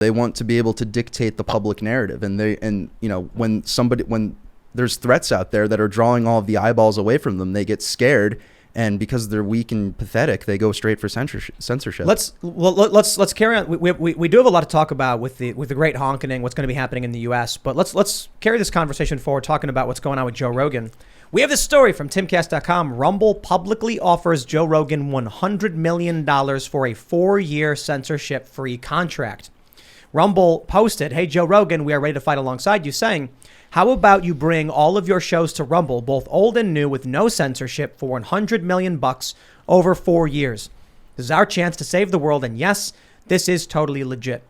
They want to be able to dictate the public narrative, and when there's threats out there that are drawing all of the eyeballs away from them, they get scared, and because they're weak and pathetic, they go straight for censorship. Let's carry on. We do have a lot to talk about with the great honking, what's going to be happening in the U.S. But let's carry this conversation forward, talking about what's going on with Joe Rogan. We have this story from Timcast.com. Rumble publicly offers Joe Rogan $100 million for a 4-year censorship-free contract. Rumble posted, "Hey, Joe Rogan, we are ready to fight alongside you," saying, "How about you bring all of your shows to Rumble, both old and new, with no censorship for $100 million over 4 years. This is our chance to save the world, and yes, this is totally legit."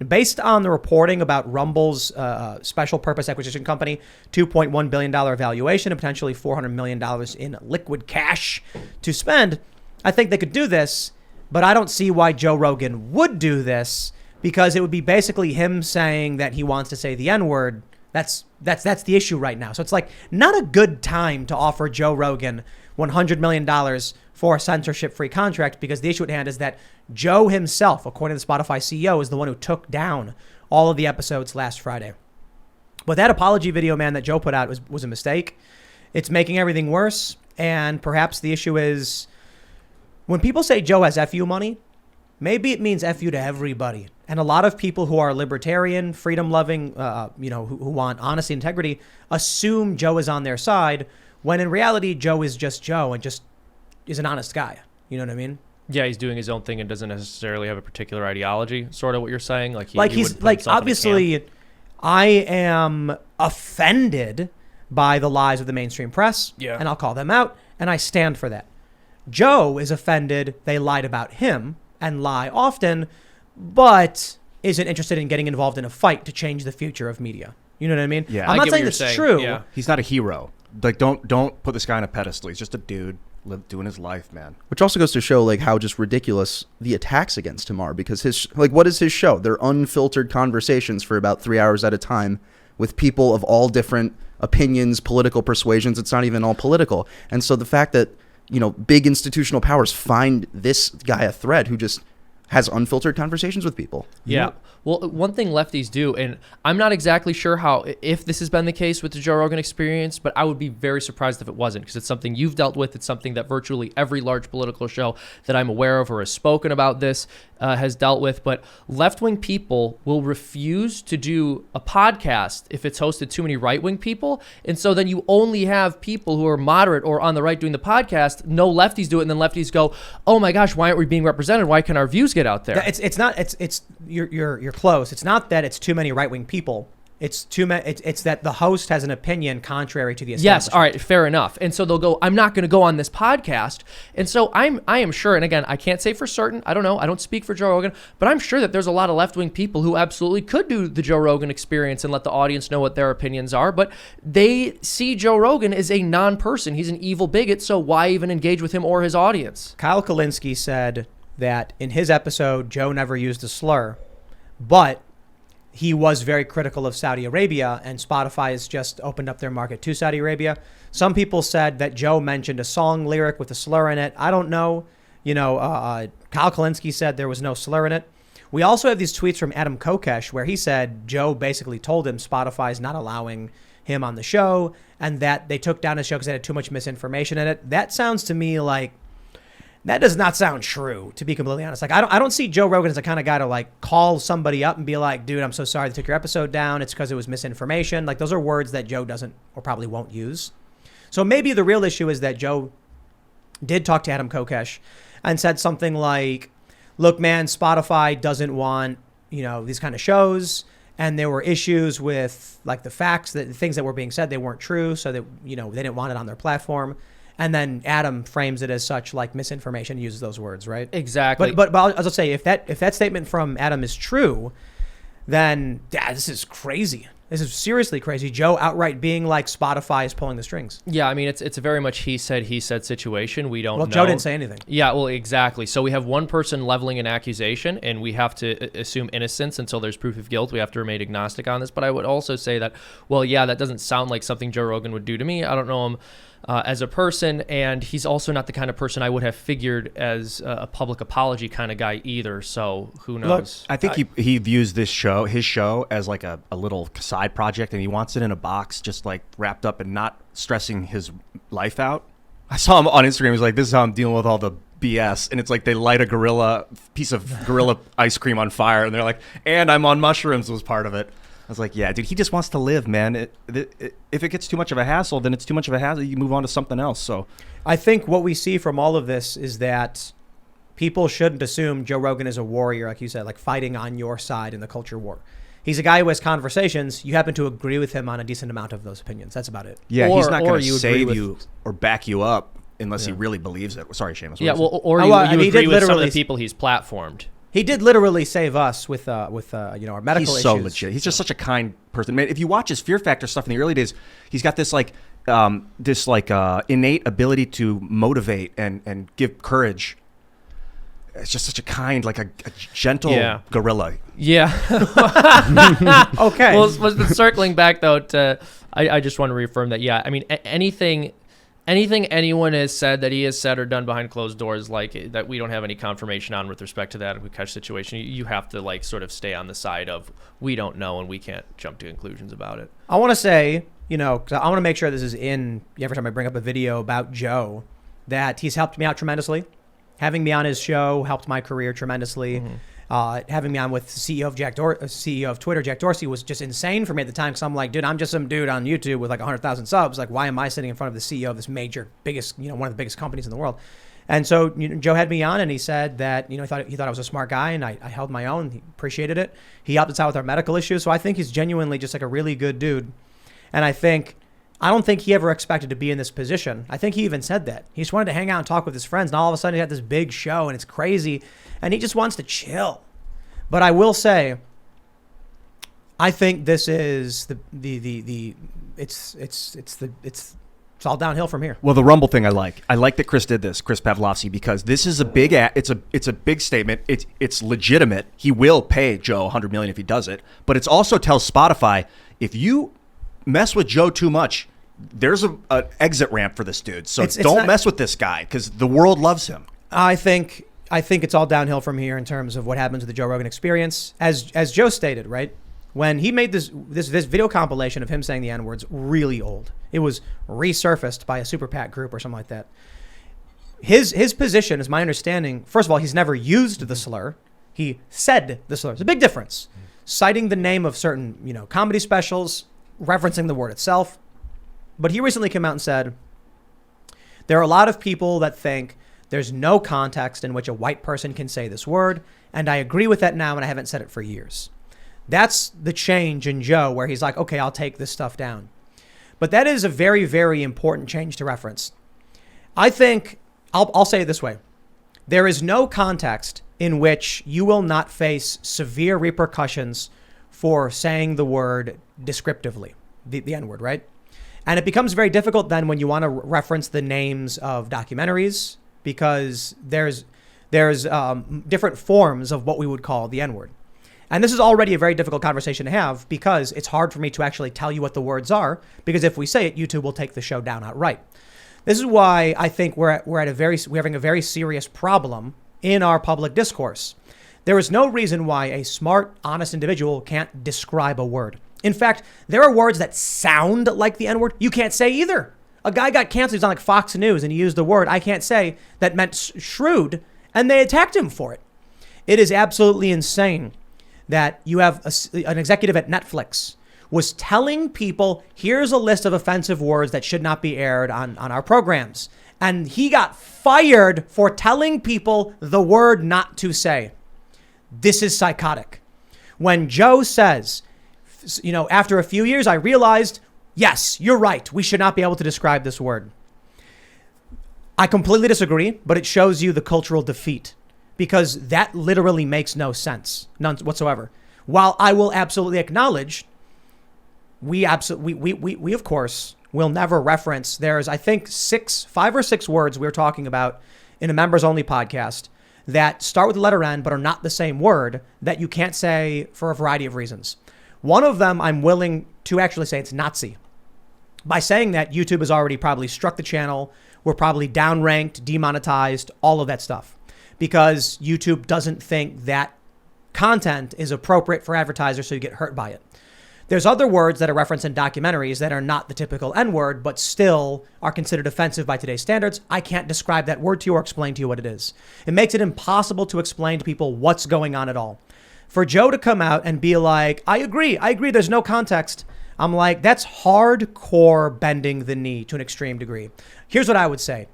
Based on the reporting about Rumble's special purpose acquisition company, $2.1 billion valuation and potentially $400 million in liquid cash to spend, I think they could do this, but I don't see why Joe Rogan would do this, because it would be basically him saying that he wants to say the N-word. That's the issue right now. So it's like not a good time to offer Joe Rogan $100 million for a censorship-free contract, because the issue at hand is that Joe himself, according to the Spotify CEO, is the one who took down all of the episodes last Friday. But that apology video, man, that Joe put out was a mistake. It's making everything worse. And perhaps the issue is when people say Joe has FU money, maybe it means FU to everybody. And a lot of people who are libertarian, freedom-loving, who want honesty, integrity, assume Joe is on their side, when in reality, Joe is just Joe and just is an honest guy. You know what I mean? Yeah, he's doing his own thing and doesn't necessarily have a particular ideology, sort of what you're saying. He's obviously, I am offended by the lies of the mainstream press, and I'll call them out, and I stand for that. Joe is offended they lied about him and lie often, but isn't interested in getting involved in a fight to change the future of media. You know what I mean? Yeah, I'm not saying it's true. Yeah. He's not a hero. Like, don't put this guy on a pedestal. He's just a dude doing his life, man. Which also goes to show like how just ridiculous the attacks against him are, because what is his show? They're unfiltered conversations for about 3 hours at a time with people of all different opinions, political persuasions. It's not even all political. And so the fact that, big institutional powers find this guy a threat who just has unfiltered conversations with people. Yeah. Well, one thing lefties do, and I'm not exactly sure if this has been the case with the Joe Rogan experience, but I would be very surprised if it wasn't, because it's something you've dealt with. It's something that virtually every large political show that I'm aware of or has spoken about this has dealt with. But left-wing people will refuse to do a podcast if it's hosted too many right-wing people. And so then you only have people who are moderate or on the right doing the podcast. No lefties do it, and then lefties go, "Oh my gosh, why aren't we being represented? Why can our views get out there?" You're close. It's not that it's too many right-wing people. It's that the host has an opinion contrary to the establishment. Yes, all right, fair enough. And so they'll go, "I'm not going to go on this podcast." And so I am sure, and again, I can't say for certain, I don't know, I don't speak for Joe Rogan, but I'm sure that there's a lot of left-wing people who absolutely could do the Joe Rogan experience and let the audience know what their opinions are, but they see Joe Rogan as a non-person. He's an evil bigot, so why even engage with him or his audience? Kyle Kalinske said that in his episode, Joe never used a slur, but he was very critical of Saudi Arabia, and Spotify has just opened up their market to Saudi Arabia. Some people said that Joe mentioned a song lyric with a slur in it. I don't know. Kyle Kalinske said there was no slur in it. We also have these tweets from Adam Kokesh where he said Joe basically told him Spotify is not allowing him on the show and that they took down his show because it had too much misinformation in it. That sounds to me like that does not sound true, to be completely honest. Like, I don't see Joe Rogan as the kind of guy to like call somebody up and be like, "Dude, I'm so sorry they took your episode down. It's because it was misinformation." Like, those are words that Joe doesn't or probably won't use. So maybe the real issue is that Joe did talk to Adam Kokesh and said something like, "Look, man, Spotify doesn't want, these kind of shows." And there were issues with like the facts, that the things that were being said, they weren't true. So that, they didn't want it on their platform. And then Adam frames it as such, like misinformation, uses those words, right? Exactly. But as I'll say, if that statement from Adam is true, then this is crazy. This is seriously crazy. Joe outright being like Spotify is pulling the strings. Yeah, I mean, it's a very much he said situation. We don't know. Well, Joe didn't say anything. Yeah, well, exactly. So we have one person leveling an accusation, and we have to assume innocence until there's proof of guilt. We have to remain agnostic on this. But I would also say that, well, yeah, that doesn't sound like something Joe Rogan would do to me. I don't know him as a person, and he's also not the kind of person I would have figured as a public apology kind of guy either. So who knows? I think he views his show as like a little side project, and he wants it in a box, just like wrapped up and not stressing his life out. I saw him on Instagram. He's like, "This is how I'm dealing with all the BS," and it's like they light a piece of gorilla ice cream on fire, and they're like, "And I'm on mushrooms" was part of it. I was like, yeah, dude, he just wants to live, man. If it gets too much of a hassle, then it's too much of a hassle. You move on to something else. So I think what we see from all of this is that people shouldn't assume Joe Rogan is a warrior, like you said, like fighting on your side in the culture war. He's a guy who has conversations. You happen to agree with him on a decent amount of those opinions. That's about it. yeah, he's not going to you save agree you or back you up unless he really believes it. Sorry, Seamus. Yeah, What was it? or Oh, you, well, you he agree did with some of literally- the people he's platformed. He did literally save us with our medical He's issues. so legit. He's just such a kind person. Man, if you watch his Fear Factor stuff in the early days, he's got this innate ability to motivate and give courage. It's just such a kind, like a gentle gorilla. Yeah. Okay. Well, circling back though, I just want to reaffirm that. Yeah, I mean, anything anyone has said that he has said or done behind closed doors, like that, we don't have any confirmation on with respect to that Catch situation. You have to like sort of stay on the side of we don't know and we can't jump to conclusions about it. I want to say, 'cause I want to make sure this is in every time I bring up a video about Joe, that he's helped me out tremendously. Having me on his show helped my career tremendously. Having me on with CEO of Twitter, Jack Dorsey, was just insane for me at the time, because I'm like, dude, I'm just some dude on YouTube with like 100,000 subs. Like, why am I sitting in front of the CEO of this biggest, one of the biggest companies in the world? And so Joe had me on, and he said that he thought I was a smart guy, and I held my own. He appreciated it. He helped us out with our medical issues. So I think he's genuinely just like a really good dude. And I don't think he ever expected to be in this position. I think he even said that. He just wanted to hang out and talk with his friends, and all of a sudden he had this big show, and it's crazy, and he just wants to chill. But I will say, I think this is it's all downhill from here. Well, the Rumble thing I like that Chris did this, Chris Pavlovsky, because this is a big it's a big statement. It's legitimate. He will pay Joe $100 million if he does it, but it's also tells Spotify, if you mess with Joe too much, there's an exit ramp for this dude. So don't mess with this guy, because the world loves him. I think it's all downhill from here in terms of what happens with the Joe Rogan Experience. As Joe stated, right? When he made this video compilation of him saying the N-words, really old. It was resurfaced by a super PAC group or something like that. His position, is my understanding, first of all, he's never used the slur. He said the slur. It's a big difference. Citing the name of certain, comedy specials, referencing the word itself. But he recently came out and said, there are a lot of people that think there's no context in which a white person can say this word, and I agree with that now, and I haven't said it for years. That's the change in Joe, where he's like, okay, I'll take this stuff down. But that is a very, very important change to reference. I think, I'll say it this way. There is no context in which you will not face severe repercussions for saying the word descriptively, the N-word, right? And it becomes very difficult then when you want to reference the names of documentaries, because there's different forms of what we would call the N-word. And this is already a very difficult conversation to have, because it's hard for me to actually tell you what the words are, because if we say it, YouTube will take the show down outright. This is why I think we're having a very serious problem in our public discourse. There is no reason why a smart, honest individual can't describe a word. In fact, there are words that sound like the N-word you can't say either. A guy got canceled. He was on like Fox News, and he used a word I can't say that meant shrewd, and they attacked him for it. It is absolutely insane that you have an executive at Netflix was telling people, here's a list of offensive words that should not be aired on our programs. And he got fired for telling people the word not to say. This is psychotic. When Joe says, after a few years, I realized, yes, you're right. We should not be able to describe this word. I completely disagree, but it shows you the cultural defeat, because that literally makes no sense, none whatsoever. While I will absolutely acknowledge, we of course will never reference. There's, I think, 5 or 6 words we're talking about in a members only podcast that start with the letter N but are not the same word, that you can't say for a variety of reasons. One of them, I'm willing to actually say it's Nazi. By saying that, YouTube has already probably struck the channel. We're probably downranked, demonetized, all of that stuff. Because YouTube doesn't think that content is appropriate for advertisers, so you get hurt by it. There's other words that are referenced in documentaries that are not the typical N-word, but still are considered offensive by today's standards. I can't describe that word to you or explain to you what it is. It makes it impossible to explain to people what's going on at all. For Joe to come out and be like, I agree, there's no context. I'm like, that's hardcore bending the knee to an extreme degree. Here's what I would say.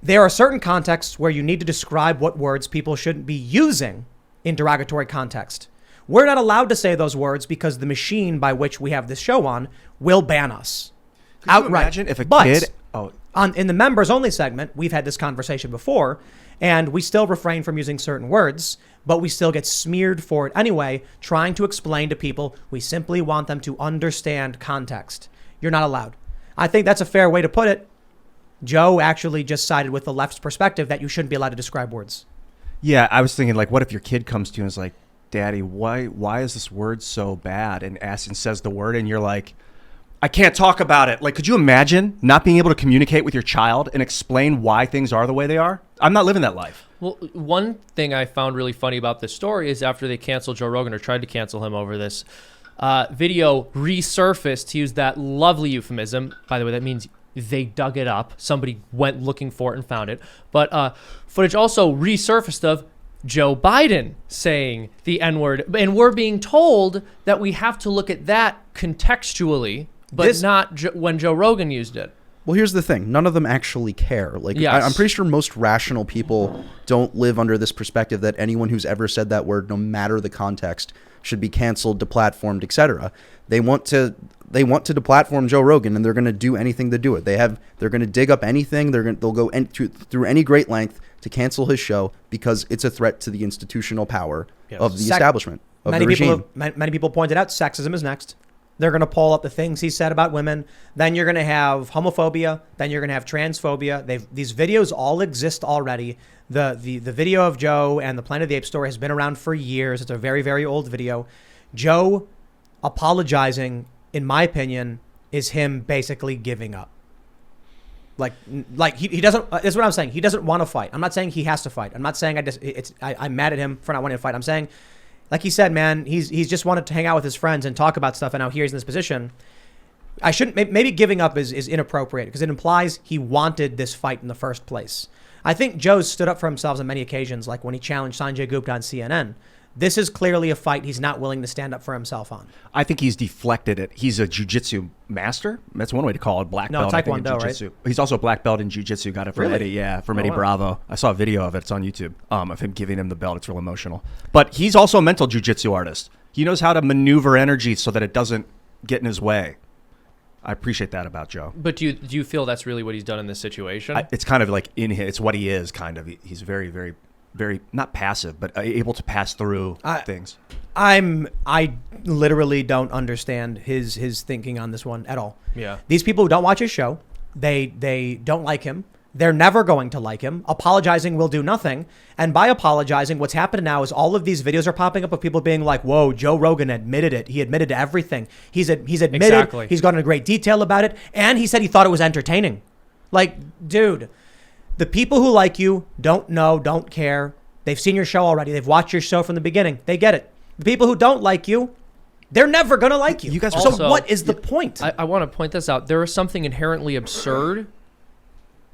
There are certain contexts where you need to describe what words people shouldn't be using in derogatory context. We're not allowed to say those words because the machine by which we have this show on will ban us outright. Could you imagine if a But kid... in the members only segment, we've had this conversation before, and we still refrain from using certain words, but we still get smeared for it anyway, trying to explain to people we simply want them to understand context. You're not allowed. I think that's a fair way to put it. Joe actually just sided with the left's perspective that you shouldn't be allowed to describe words. Yeah, I was thinking, like, what if your kid comes to you and is like, Daddy, why is this word so bad? And asks and says the word, and you're like, I can't talk about it. Like, could you imagine not being able to communicate with your child and explain why things are the way they are? I'm not living that life. Well, one thing I found really funny about this story is after they canceled Joe Rogan or tried to cancel him over this, video resurfaced, to use that lovely euphemism. By the way, that means they dug it up. Somebody went looking for it and found it. But footage also resurfaced of Joe Biden saying the N-word. And we're being told that we have to look at that contextually, but not when Joe Rogan used it. Well, here's the thing. None of them actually care. Like, Yes. I'm pretty sure most rational people don't live under this perspective that anyone who's ever said that word, no matter the context, should be canceled, deplatformed, etc. They want to deplatform Joe Rogan, and they're going to do anything to do it. They're going to dig up anything. They'll go through any great length to cancel his show because it's a threat to the institutional power of the establishment, of the regime. Many people pointed out sexism is next. They're going to pull up the things he said about women. Then you're going to have homophobia. Then you're going to have transphobia. These videos all exist already. The video of Joe and the Planet of the Apes story has been around for years. It's a very, very old video. Joe apologizing, in my opinion, is him basically giving up. Like he doesn't. That's what I'm saying. He doesn't want to fight. I'm not saying he has to fight. I'm not saying I'm mad at him for not wanting to fight. I'm saying, like he said, man, he's just wanted to hang out with his friends and talk about stuff, and now here he's in this position. I shouldn't. Maybe giving up is inappropriate because it implies he wanted this fight in the first place. I think Joe stood up for himself on many occasions, like when he challenged Sanjay Gupta on CNN. This is clearly a fight he's not willing to stand up for himself on. I think he's deflected it. He's a jiu-jitsu master. That's one way to call it. Black belt. Taekwondo, right? He's also a black belt in jiu-jitsu. Got it from Eddie. Yeah, from Eddie wow. Bravo. I saw a video of it. It's on YouTube. Of him giving him the belt. It's real emotional. But he's also a mental jiu-jitsu artist. He knows how to maneuver energy so that it doesn't get in his way. I appreciate that about Joe. But do you feel that's really what he's done in this situation? It's kind of like in him. It's what he is, kind of. He's very, very, very, not passive, but able to pass through things. I literally don't understand his thinking on this one at all. Yeah. These people who don't watch his show, they don't like him. They're never going to like him. Apologizing will do nothing. And by apologizing, what's happened now is all of these videos are popping up of people being like, whoa, Joe Rogan admitted it. He admitted to everything. He's admitted. Exactly. He's gone into great detail about it. And he said he thought it was entertaining. Like, dude, the people who like you don't know, don't care. They've seen your show already. They've watched your show from the beginning. They get it. The people who don't like you, they're never going to like you. You guys so also, what is the point? I want to point this out. There is something inherently absurd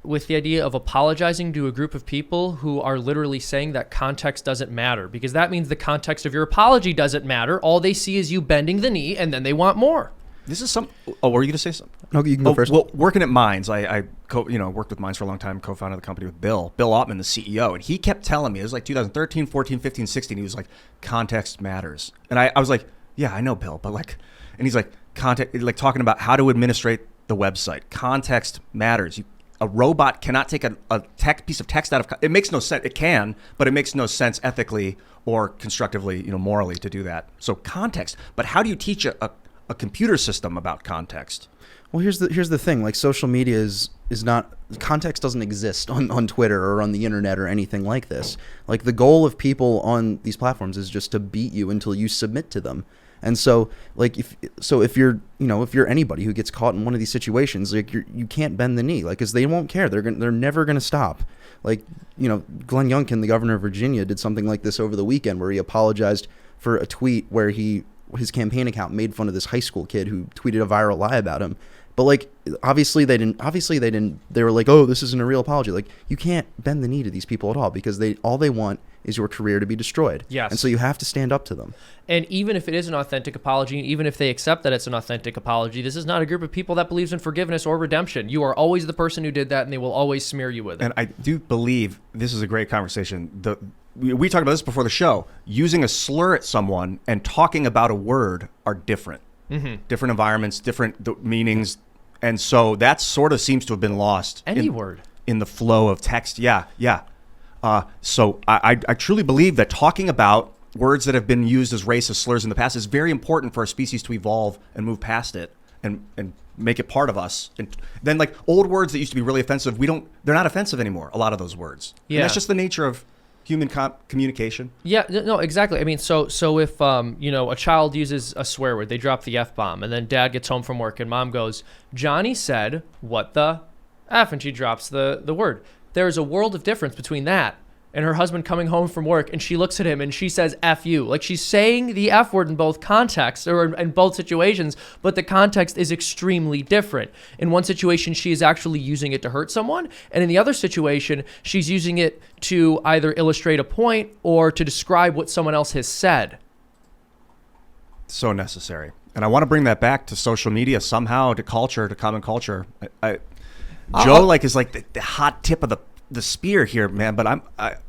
with the idea of apologizing to a group of people who are literally saying that context doesn't matter, because that means the context of your apology doesn't matter. All they see is you bending the knee, and then they want more. This is some. Oh, were you going to say something? No, you can go first. Well, working at Minds, I worked with Minds for a long time, co-founded the company with Bill Ottman, the CEO, and he kept telling me, it was like 2013, 14, 15, 16, he was like, context matters. And I was like, yeah, I know, Bill, but like, and he's like, like talking about how to administrate the website. Context matters. A robot cannot take a piece of text out of it. Makes no sense. It can, but it makes no sense ethically or constructively, morally to do that. So context. But how do you teach a a computer system about context. Well, here's the thing. Like, social media is not, context doesn't exist on Twitter or on the internet or anything like this. Like, the goal of people on these platforms is just to beat you until you submit to them. And so, like, if you're anybody who gets caught in one of these situations, like, you can't bend the knee, like, because they won't care. They're never gonna stop. Like, Glenn Youngkin, the governor of Virginia, did something like this over the weekend where he apologized for a tweet where his campaign account made fun of this high school kid who tweeted a viral lie about him. But, like, obviously they didn't. They were like, oh, this isn't a real apology. Like, you can't bend the knee to these people at all, because all they want is your career to be destroyed. Yes. And so you have to stand up to them. And even if it is an authentic apology, even if they accept that it's an authentic apology, this is not a group of people that believes in forgiveness or redemption. You are always the person who did that, and they will always smear you with it. And I do believe this is a great conversation. We talked about this before the show. Using a slur at someone and talking about a word are different. Mm-hmm. Different environments, different meanings. And so that sort of seems to have been lost. Any word. In the flow of text. Yeah. So I truly believe that talking about words that have been used as racist slurs in the past is very important for our species to evolve and move past it and make it part of us. And then, like, old words that used to be really offensive, they're not offensive anymore, a lot of those words. Yeah. And that's just the nature of human communication. Yeah, no, exactly. I mean, so if a child uses a swear word, they drop the F-bomb, and then dad gets home from work and mom goes, Johnny said, what the F? And she drops the word. There's a world of difference between that and her husband coming home from work and she looks at him and she says F you. Like, she's saying the F word in both contexts or in both situations, but the context is extremely different. In one situation, she is actually using it to hurt someone. And in the other situation, she's using it to either illustrate a point or to describe what someone else has said. So necessary. And I want to bring that back to social media somehow, to culture, to common culture. Joe is like the hot tip of the spear here, man. But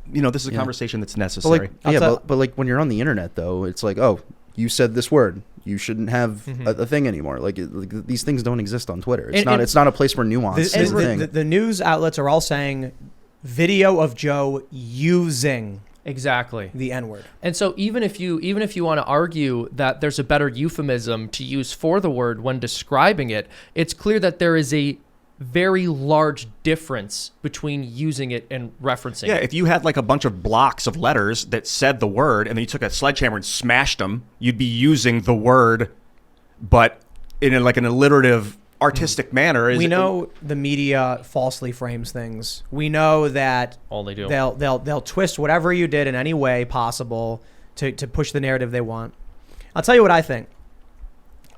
this is a conversation that's necessary. But like when you're on the internet, though, it's like, oh, you said this word, you shouldn't have a thing anymore. Like these things don't exist on Twitter. It's not a place where nuance is a thing. The news outlets are all saying video of Joe using exactly the N-word. And so even if you want to argue that there's a better euphemism to use for the word when describing it, it's clear that there is a very large difference between using it and referencing it. Yeah, if you had like a bunch of blocks of letters that said the word and then you took a sledgehammer and smashed them, you'd be using the word, but in an alliterative, artistic manner. We know the media falsely frames things. We know that all they do. They'll twist whatever you did in any way possible to push the narrative they want. I'll tell you what I think.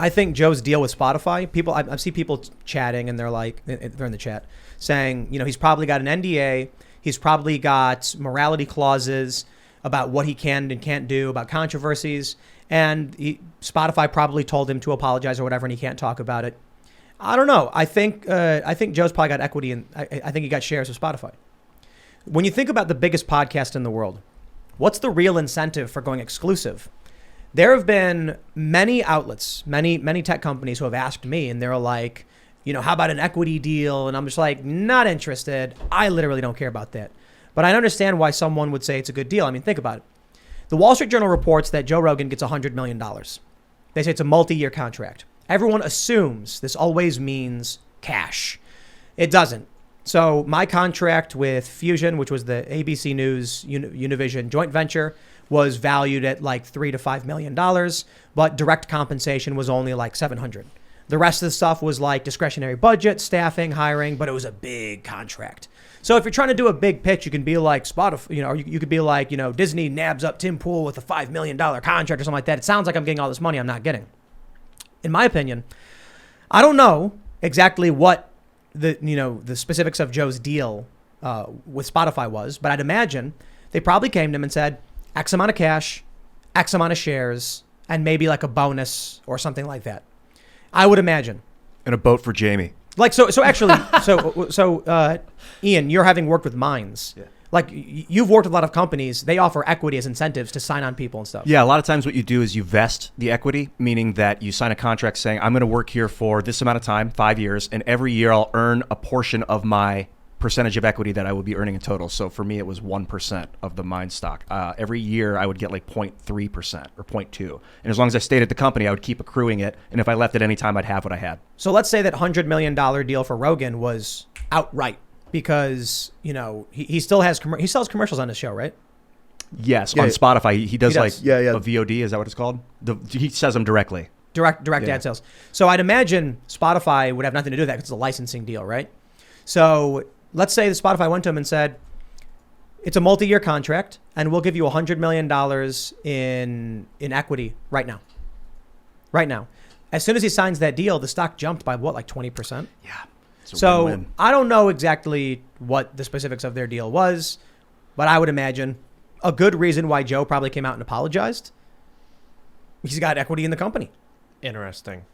I think Joe's deal with Spotify, I see people chatting and they're in the chat saying, he's probably got an NDA. He's probably got morality clauses about what he can and can't do, about controversies. And Spotify probably told him to apologize or whatever, and he can't talk about it. I don't know. I think Joe's probably got equity, and I think he got shares of Spotify. When you think about the biggest podcast in the world, what's the real incentive for going exclusive? There have been many outlets, many tech companies who have asked me, and they're like, how about an equity deal? And I'm just like, not interested. I literally don't care about that. But I understand why someone would say it's a good deal. I mean, think about it. The Wall Street Journal reports that Joe Rogan gets $100 million. They say it's a multi-year contract. Everyone assumes this always means cash. It doesn't. So my contract with Fusion, which was the ABC News Univision joint venture, was valued at like $3 to $5 million, but direct compensation was only like $700. The rest of the stuff was like discretionary budget, staffing, hiring, but it was a big contract. So if you're trying to do a big pitch, you can be like Spotify, or you could be like, Disney nabs up Tim Pool with a $5 million contract or something like that. It sounds like I'm getting all this money I'm not getting. In my opinion, I don't know exactly what the specifics of Joe's deal with Spotify was, but I'd imagine they probably came to him and said, X amount of cash, X amount of shares, and maybe like a bonus or something like that. I would imagine. And a boat for Jamie. Like, so Ian, you're having worked with mines. Yeah. Like, you've worked with a lot of companies. They offer equity as incentives to sign on people and stuff. Yeah, a lot of times what you do is you vest the equity, meaning that you sign a contract saying, I'm going to work here for this amount of time, 5 years, and every year I'll earn a portion of my percentage of equity that I would be earning in total. So for me, it was 1% of the mine stock. Every year I would get like 0.3% or 0.2. And as long as I stayed at the company, I would keep accruing it. And if I left at any time, I'd have what I had. So let's say that $100 million deal for Rogan was outright because, you know, he still has, he sells commercials on his show, right? Yes. On Spotify, he does. Like a VOD. Is that what it's called? He says them directly. Direct ad sales. So I'd imagine Spotify would have nothing to do with that because it's a licensing deal, right? So let's say the Spotify went to him and said, it's a multi-year contract and we'll give you $100 million in equity right now. Right now. As soon as he signs that deal, the stock jumped by what, like 20%? Yeah. So win-win. I don't know exactly what the specifics of their deal was, but I would imagine a good reason why Joe probably came out and apologized. He's got equity in the company. Interesting.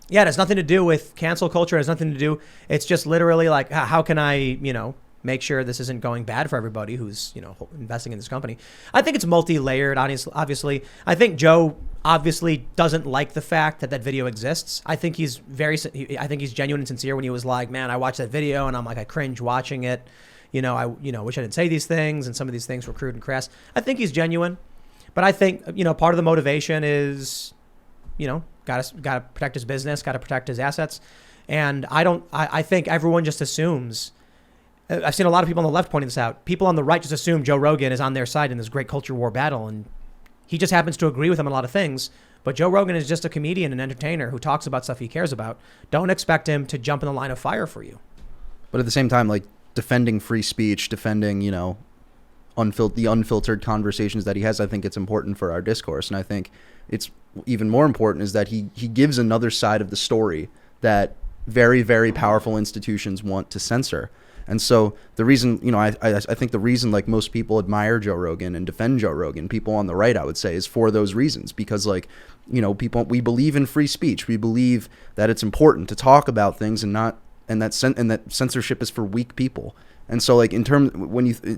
Yeah, it has nothing to do with cancel culture. It has nothing to do. It's just literally like, how can I, you know, make sure this isn't going bad for everybody who's, you know, investing in this company. I think it's multi-layered, obviously. I think Joe obviously doesn't like the fact that that video exists. I think he's genuine and sincere when he was like, man, I watched that video and I'm like, I cringe watching it. You know, I wish I didn't say these things and some of these things were crude and crass. I think he's genuine. But I think, you know, part of the motivation is, you know, got to protect his business, got to protect his assets. And I think everyone just assumes, I've seen a lot of people on the left pointing this out. People on the right just assume Joe Rogan is on their side in this great culture war battle. And he just happens to agree with him on a lot of things. But Joe Rogan is just a comedian and entertainer who talks about stuff he cares about. Don't expect him to jump in the line of fire for you. But at the same time, like defending free speech, defending, you know, the unfiltered conversations that he has, I think it's important for our discourse. And I think it's even more important is that he gives another side of the story that very, very powerful institutions want to censor. And so the reason, you know, I think the reason like most people admire Joe Rogan and defend Joe Rogan, people on the right, I would say, is for those reasons. Because like, you know, we believe in free speech. We believe that it's important to talk about things and that censorship is for weak people. And so like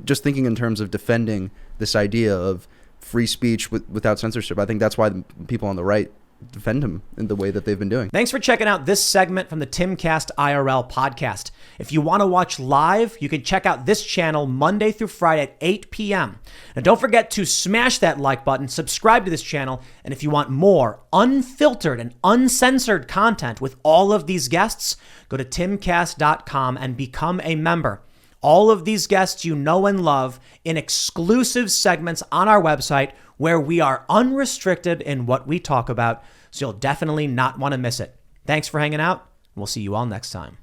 just thinking in terms of defending this idea of free speech without censorship, I think that's why people on the right defend him in the way that they've been doing. Thanks for checking out this segment from the Timcast IRL podcast. If you want to watch live, you can check out this channel Monday through Friday at 8 p.m. Now, don't forget to smash that like button, subscribe to this channel, and if you want more unfiltered and uncensored content with all of these guests, go to timcast.com and become a member. All of these guests you know and love in exclusive segments on our website where we are unrestricted in what we talk about, so you'll definitely not want to miss it. Thanks for hanging out. We'll see you all next time.